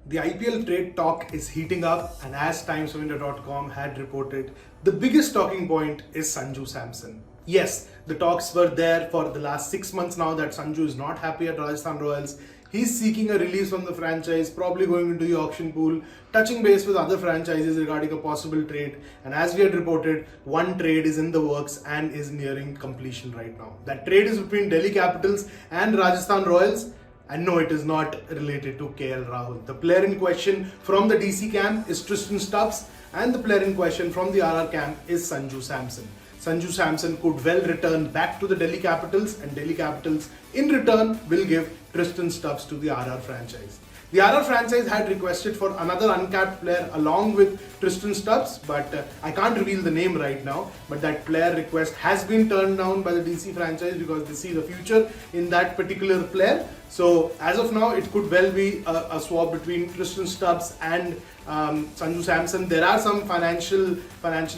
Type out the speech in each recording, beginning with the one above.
The IPL trade talk is heating up, and as TimesOfIndia.com had reported, the biggest talking point is Sanju Samson. Yes, the talks were there for the last 6 months now that Sanju is not happy at Rajasthan Royals. He's seeking a release from the franchise, probably going into the auction pool, touching base with other franchises regarding a possible trade. And as we had reported, one trade is in the works and is nearing completion right now. That trade is between Delhi Capitals and Rajasthan Royals. And no, it is not related to KL Rahul. The player in question from the DC camp is Tristan Stubbs, and the player in question from the RR camp is Sanju Samson. Sanju Samson could well return back to the Delhi Capitals, and Delhi Capitals in return will give Tristan Stubbs to the RR franchise. The RR franchise had requested for another uncapped player along with Tristan Stubbs, but I can't reveal the name right now. But that player request has been turned down by the DC franchise because they see the future in that particular player. So as of now, it could well be a swap between Tristan Stubbs and Sanju Samson. There are some financial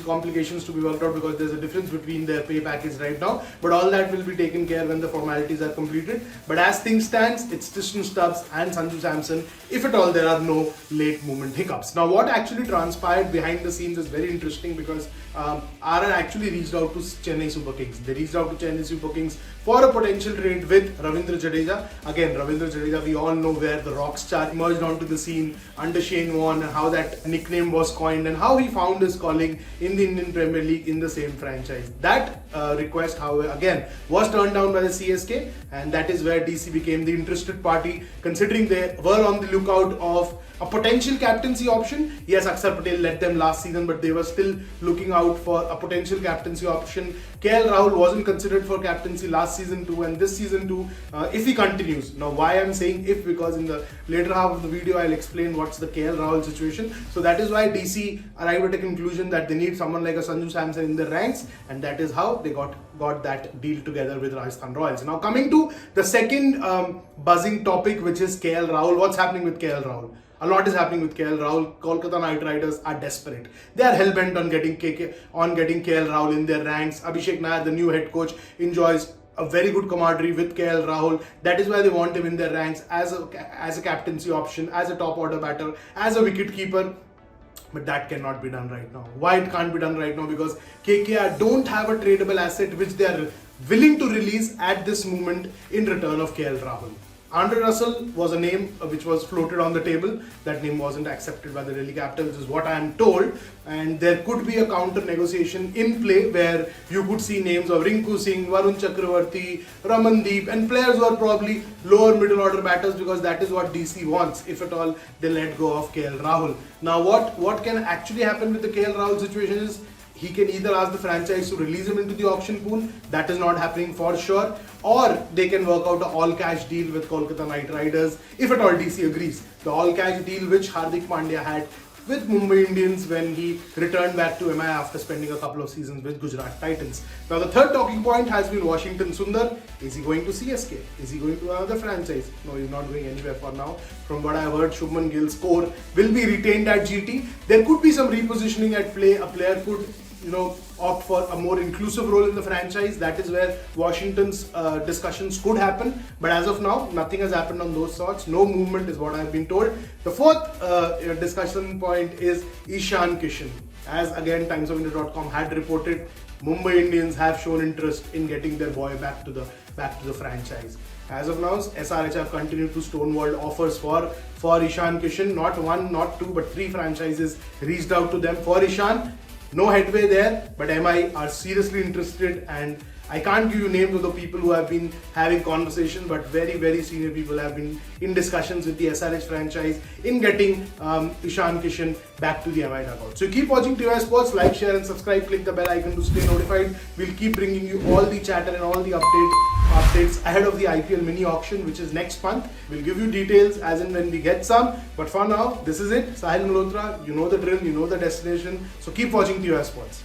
complications to be worked out because there's a difference between their pay package right now. But all that will be taken care when the formalities are completed. But as things stands, it's Tristan Stubbs and Sanju Samson, if at all there are no late movement hiccups. Now, what actually transpired behind the scenes is very interesting because RR actually reached out to Chennai Super Kings. They reached out to Chennai Super Kings for a potential trade with Ravindra Jadeja. Again, Ravindra Jadeja, we all know where the rock star emerged onto the scene under Shane Warne, and how that nickname was coined and how he found his calling in the Indian Premier League in the same franchise. That request, however, again was turned down by the CSK, and that is where DC became the interested party, considering they were on the lookout of a potential captaincy option. Yes, Akshar Patel led them last season, but they were still looking out for a potential captaincy option. KL Rahul wasn't considered for captaincy last season too, and this season too, if he continues. Now, why I'm saying if, because in the later half of the video I'll explain what's the KL Rahul situation. So that is why DC arrived at a conclusion that they need someone like a Sanju Samson in their ranks, and that is how they got that deal together with Rajasthan Royals. Now, coming to the second buzzing topic, which is KL Rahul. What's happening with KL Rahul? A lot is happening with KL Rahul. Kolkata Knight Riders are desperate. They are hell-bent on getting KL Rahul in their ranks. Abhishek Nair, the new head coach, enjoys a very good camaraderie with KL Rahul. That is why they want him in their ranks as a captaincy option, as a top order batter, as a wicket keeper. But that cannot be done right now. Why it can't be done right now? Because KKR don't have a tradable asset which they are willing to release at this moment in return of KL Rahul. Andre Russell was a name which was floated on the table. That name wasn't accepted by the Delhi Capitals, is what I am told. And there could be a counter negotiation in play where you could see names of Rinku Singh, Varun Chakravarti, Ramandeep, and players who are probably lower middle order batters, because that is what DC wants if at all they let go of KL Rahul. Now, what can actually happen with the KL Rahul situation is he can either ask the franchise to release him into the auction pool. That is not happening for sure. Or they can work out an all-cash deal with Kolkata Knight Riders, if at all DC agrees. The all-cash deal which Hardik Pandya had with Mumbai Indians when he returned back to MI after spending a couple of seasons with Gujarat Titans. Now, the third talking point has been Washington Sundar. Is he going to CSK? Is he going to another franchise? No, he's not going anywhere for now. From what I've heard, Shubman Gill's core will be retained at GT. There could be some repositioning at play. A player could opt for a more inclusive role in the franchise. That is where Washington's discussions could happen. But as of now, nothing has happened on those sorts. No movement is what I've been told. The fourth discussion point is Ishan Kishan. As again TimesOfIndia.com had reported, Mumbai Indians have shown interest in getting their boy back to the franchise. As of now, SRH have continued to stonewall offers for Ishan Kishan. Not one, not two, but three franchises reached out to them for Ishan. No headway there, but MI are seriously interested, and I can't give you names of the people who have been having conversations, but very, very senior people have been in discussions with the SRH franchise in getting Ishan Kishan back to the MI dugout. So keep watching TY Sports, like, share and subscribe, click the bell icon to stay notified. We'll keep bringing you all the chatter and all the updates ahead of the IPL mini auction, which is next month. We'll give you details as and when we get some. But for now, this is it. Sahil Malhotra, you know the drill, you know the destination. So keep watching TY Sports.